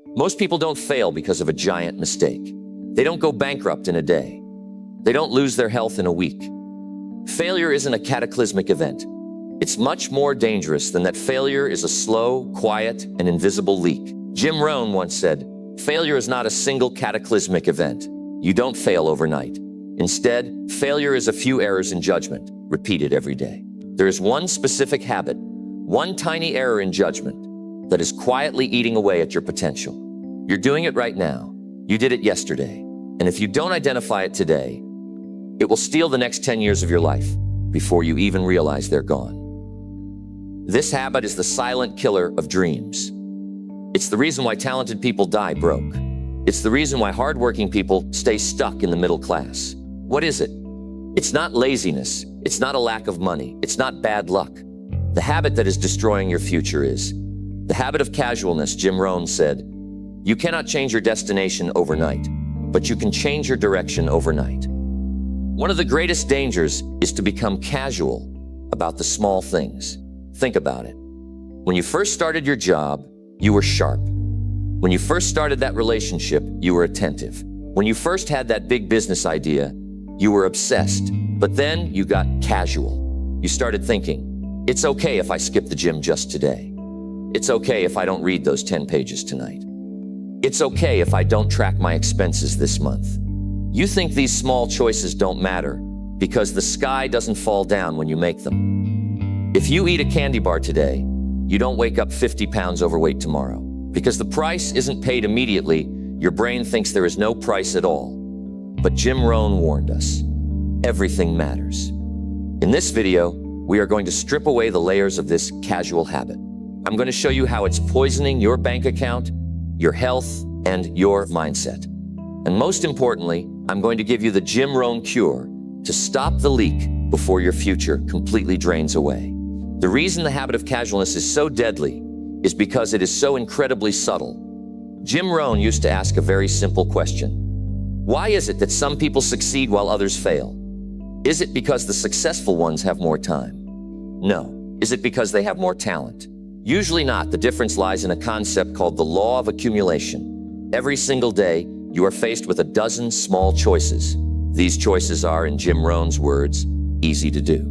Most people don't fail because of a giant mistake. They don't go bankrupt in a day. They don't lose their health in a week. Failure isn't a cataclysmic event. It's much more dangerous than that. Failure is a slow, quiet, and invisible leak. Jim Rohn once said, "Failure is not a single cataclysmic event. You don't fail overnight. Instead, failure is a few errors in judgment, repeated every day." There is one specific habit, one tiny error in judgment, that is quietly eating away at your potential. You're doing it right now. You did it yesterday. And if you don't identify it today, it will steal the next 10 years of your life before you even realize they're gone. This habit is the silent killer of dreams. It's the reason why talented people die broke. It's the reason why hardworking people stay stuck in the middle class. What is it? It's not laziness. It's not a lack of money. It's not bad luck. The habit that is destroying your future is the habit of casualness. Jim Rohn said, "You cannot change your destination overnight, but you can change your direction overnight." One of the greatest dangers is to become casual about the small things. Think about it. When you first started your job, you were sharp. When you first started that relationship, you were attentive. When you first had that big business idea, you were obsessed. But then you got casual. You started thinking, it's okay if I skip the gym just today. It's okay if I don't read those 10 pages tonight. It's okay if I don't track my expenses this month. You think these small choices don't matter because the sky doesn't fall down when you make them. If you eat a candy bar today, you don't wake up 50 pounds overweight tomorrow. Because the price isn't paid immediately, your brain thinks there is no price at all. But Jim Rohn warned us, everything matters. In this video, we are going to strip away the layers of this casual habit. I'm going to show you how it's poisoning your bank account, your health, and your mindset. And most importantly, I'm going to give you the Jim Rohn cure to stop the leak before your future completely drains away. The reason the habit of casualness is so deadly is because it is so incredibly subtle. Jim Rohn used to ask a very simple question. Why is it that some people succeed while others fail? Is it because the successful ones have more time? No. Is it because they have more talent? Usually not. The difference lies in a concept called the Law of Accumulation. Every single day, you are faced with a dozen small choices. These choices are, in Jim Rohn's words, easy to do.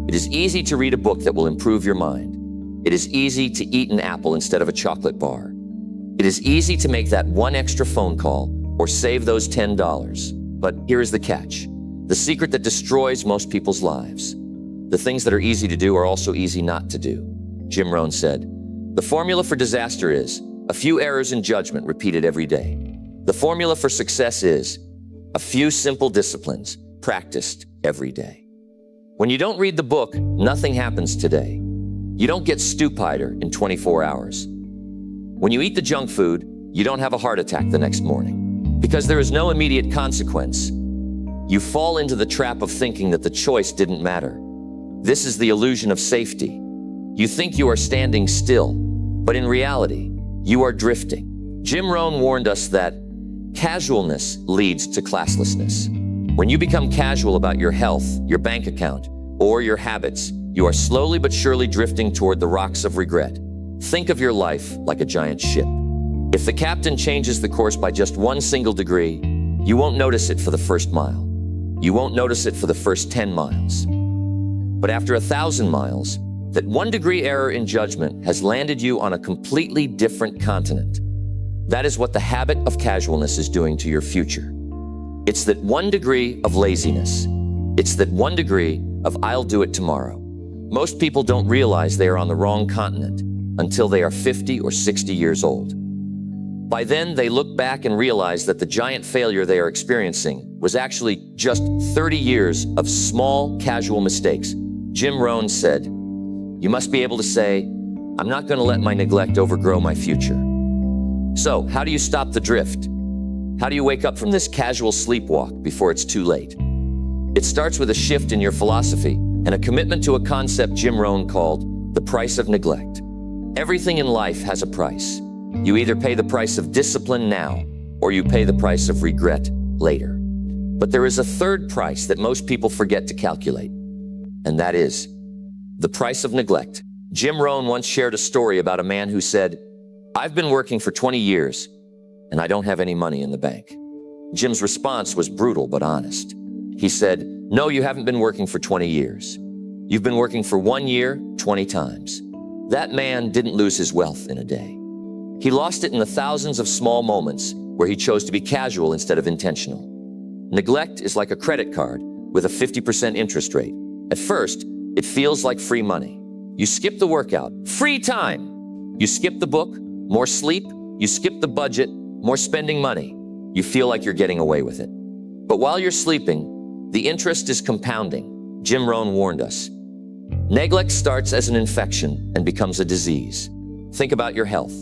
It is easy to read a book that will improve your mind. It is easy to eat an apple instead of a chocolate bar. It is easy to make that one extra phone call or save those $10. But here is the catch. The secret that destroys most people's lives. The things that are easy to do are also easy not to do. Jim Rohn said, "The formula for disaster is a few errors in judgment repeated every day. The formula for success is a few simple disciplines practiced every day." When you don't read the book, nothing happens today. You don't get stupider in 24 hours. When you eat the junk food, you don't have a heart attack the next morning. Because there is no immediate consequence, you fall into the trap of thinking that the choice didn't matter. This is the illusion of safety. You think you are standing still, but in reality, you are drifting. Jim Rohn warned us that casualness leads to classlessness. When you become casual about your health, your bank account, or your habits, you are slowly but surely drifting toward the rocks of regret. Think of your life like a giant ship. If the captain changes the course by just one single degree, you won't notice it for the first mile. You won't notice it for the first 10 miles. But after 1,000 miles, that 1 degree error in judgment has landed you on a completely different continent. That is what the habit of casualness is doing to your future. It's that 1 degree of laziness. It's that 1 degree of I'll do it tomorrow. Most people don't realize they are on the wrong continent until they are 50 or 60 years old. By then, they look back and realize that the giant failure they are experiencing was actually just 30 years of small, casual mistakes. Jim Rohn said, "You must be able to say, I'm not going to let my neglect overgrow my future." So, how do you stop the drift? How do you wake up from this casual sleepwalk before it's too late? It starts with a shift in your philosophy and a commitment to a concept Jim Rohn called the price of neglect. Everything in life has a price. You either pay the price of discipline now, or you pay the price of regret later. But there is a third price that most people forget to calculate, and that is the price of neglect. Jim Rohn once shared a story about a man who said, "I've been working for 20 years, and I don't have any money in the bank. Jim's response was brutal but honest. He said, "No, you haven't been working for 20 years. You've been working for 1 year, 20 times. That man didn't lose his wealth in a day. He lost it in the thousands of small moments where he chose to be casual instead of intentional. Neglect is like a credit card with a 50% interest rate. At first, it feels like free money. You skip the workout, free time. You skip the book, more sleep. You skip the budget, more spending money. You feel like you're getting away with it. But while you're sleeping, the interest is compounding. Jim Rohn warned us. Neglect starts as an infection and becomes a disease. Think about your health.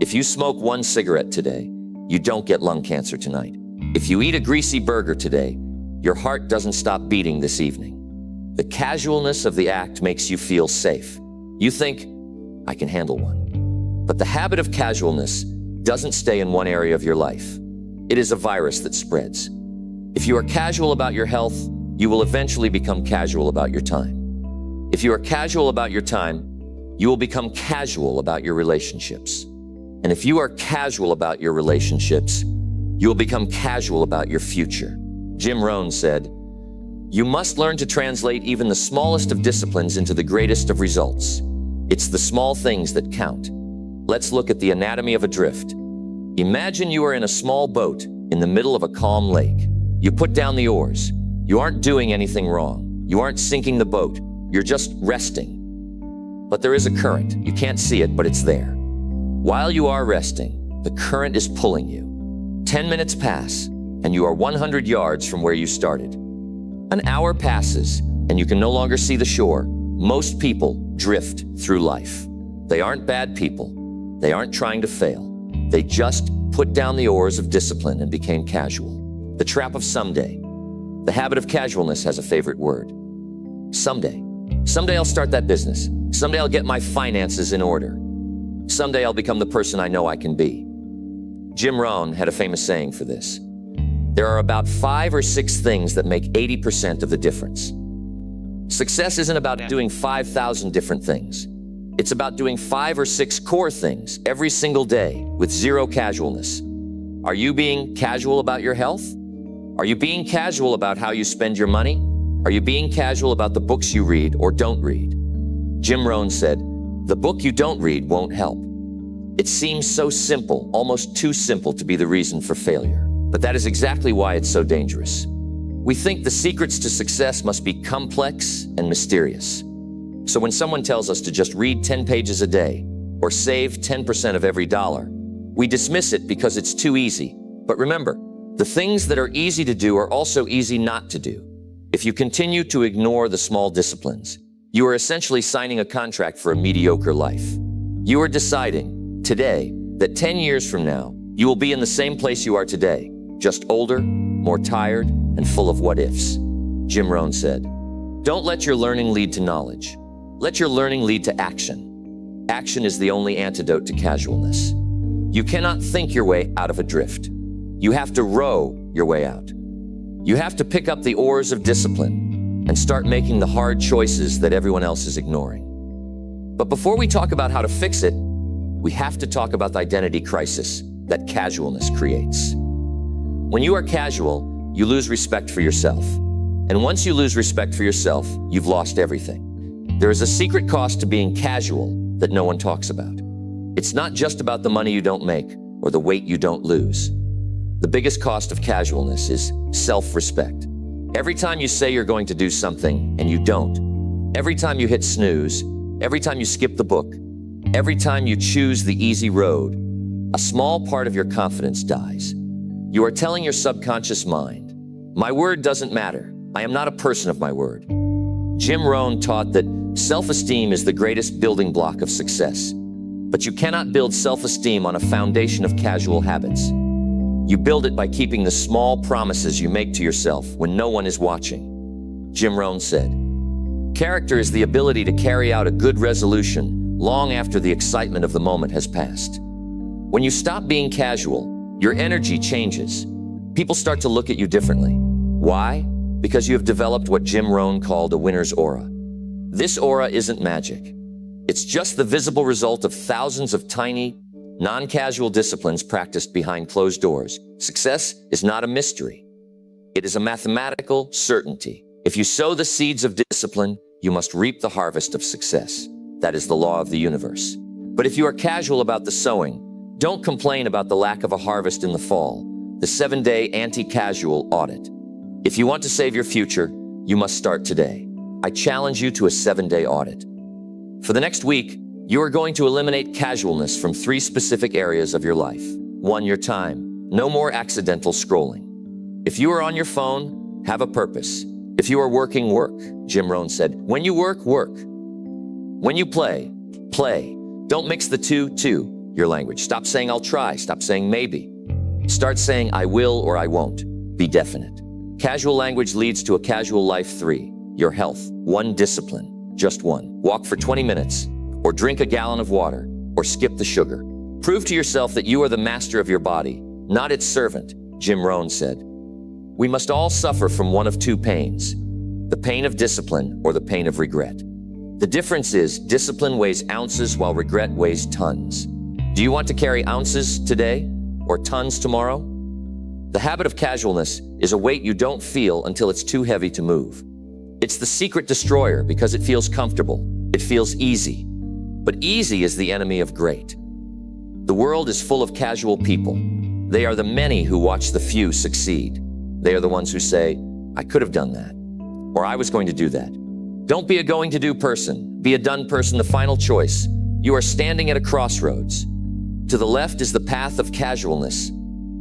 If you smoke 1 cigarette today, you don't get lung cancer tonight. If you eat a greasy burger today, your heart doesn't stop beating this evening. The casualness of the act makes you feel safe. You think, I can handle one. But the habit of casualness doesn't stay in one area of your life. It is a virus that spreads. If you are casual about your health, you will eventually become casual about your time. If you are casual about your time, you will become casual about your relationships. And if you are casual about your relationships, you will become casual about your future. Jim Rohn said, "You must learn to translate even the smallest of disciplines into the greatest of results. It's the small things that count." Let's look at the anatomy of a drift. Imagine you are in a small boat in the middle of a calm lake. You put down the oars. You aren't doing anything wrong. You aren't sinking the boat. You're just resting. But there is a current. You can't see it, but it's there. While you are resting, the current is pulling you. 10 minutes pass, and you are 100 yards from where you started. An hour passes, and you can no longer see the shore. Most people drift through life. They aren't bad people. They aren't trying to fail. They just put down the oars of discipline and became casual. The trap of someday. The habit of casualness has a favorite word. Someday. Someday I'll start that business. Someday I'll get my finances in order. Someday I'll become the person I know I can be. Jim Rohn had a famous saying for this. There are about 5 or 6 things that make 80% of the difference. Success isn't about doing 5,000 different things. It's about doing 5 or 6 core things every single day with zero casualness. Are you being casual about your health? Are you being casual about how you spend your money? Are you being casual about the books you read or don't read? Jim Rohn said, "The book you don't read won't help." It seems so simple, almost too simple to be the reason for failure. But that is exactly why it's so dangerous. We think the secrets to success must be complex and mysterious. So when someone tells us to just read 10 pages a day or save 10% of every dollar, we dismiss it because it's too easy. But remember, the things that are easy to do are also easy not to do. If you continue to ignore the small disciplines, you are essentially signing a contract for a mediocre life. You are deciding today that 10 years from now, you will be in the same place you are today, just older, more tired, and full of what-ifs. Jim Rohn said, "Don't let your learning lead to knowledge. Let your learning lead to action. Action is the only antidote to casualness." You cannot think your way out of a drift. You have to row your way out. You have to pick up the oars of discipline and start making the hard choices that everyone else is ignoring. But before we talk about how to fix it, we have to talk about the identity crisis that casualness creates. When you are casual, you lose respect for yourself. And once you lose respect for yourself, you've lost everything. There is a secret cost to being casual that no one talks about. It's not just about the money you don't make or the weight you don't lose. The biggest cost of casualness is self-respect. Every time you say you're going to do something and you don't, every time you hit snooze, every time you skip the book, every time you choose the easy road, a small part of your confidence dies. You are telling your subconscious mind, "My word doesn't matter. I am not a person of my word." Jim Rohn taught that self-esteem is the greatest building block of success. But you cannot build self-esteem on a foundation of casual habits. You build it by keeping the small promises you make to yourself when no one is watching. Jim Rohn said, "Character is the ability to carry out a good resolution long after the excitement of the moment has passed." When you stop being casual, your energy changes. People start to look at you differently. Why? Because you have developed what Jim Rohn called a winner's aura. This aura isn't magic. It's just the visible result of thousands of tiny, non-casual disciplines practiced behind closed doors. Success is not a mystery. It is a mathematical certainty. If you sow the seeds of discipline, you must reap the harvest of success. That is the law of the universe. But if you are casual about the sowing, don't complain about the lack of a harvest in the fall. The 7-day Anti-Casual Audit. If you want to save your future, you must start today. I challenge you to a 7-day audit. For the next week, you are going to eliminate casualness from 3 specific areas of your life. 1. Your time. No more accidental scrolling. If you are on your phone, have a purpose. If you are working, work. Jim Rohn said, when you work, work. When you play, play. Don't mix the two to your language. Stop saying I'll try. Stop saying maybe. Start saying I will or I won't. Be definite. Casual language leads to a casual life. 3. Your health. 1. Discipline. Just 1. Walk for 20 minutes. Or drink a gallon of water. Or skip the sugar. Prove to yourself that you are the master of your body, not its servant, Jim Rohn said. We must all suffer from one of 2 pains, the pain of discipline or the pain of regret. The difference is discipline weighs ounces while regret weighs tons. Do you want to carry ounces today or tons tomorrow? The habit of casualness is a weight you don't feel until it's too heavy to move. It's the secret destroyer because it feels comfortable. It feels easy. But easy is the enemy of great. The world is full of casual people. They are the many who watch the few succeed. They are the ones who say, I could have done that, or I was going to do that. Don't be a going-to-do person. Be a done person, the final choice. You are standing at a crossroads. To the left is the path of casualness.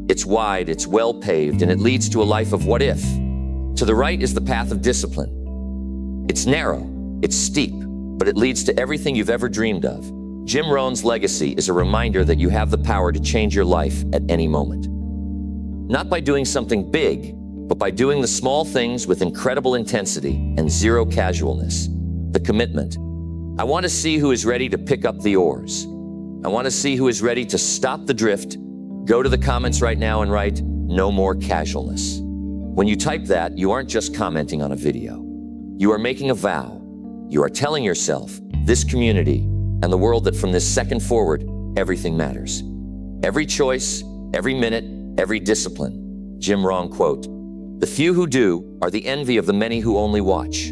It's wide, it's well-paved, and it leads to a life of what if. To the right is the path of discipline. It's narrow, it's steep, but it leads to everything you've ever dreamed of. Jim Rohn's legacy is a reminder that you have the power to change your life at any moment. Not by doing something big, but by doing the small things with incredible intensity and zero casualness. The commitment. I want to see who is ready to pick up the oars. I want to see who is ready to stop the drift. Go to the comments right now and write, no more casualness. When you type that, you aren't just commenting on a video. You are making a vow. You are telling yourself, this community, and the world that from this second forward, everything matters. Every choice, every minute, every discipline. Jim Rohn quote, the few who do are the envy of the many who only watch.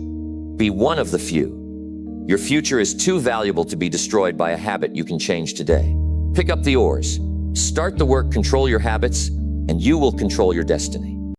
Be one of the few. Your future is too valuable to be destroyed by a habit you can change today. Pick up the oars. Start the work, control your habits, and you will control your destiny.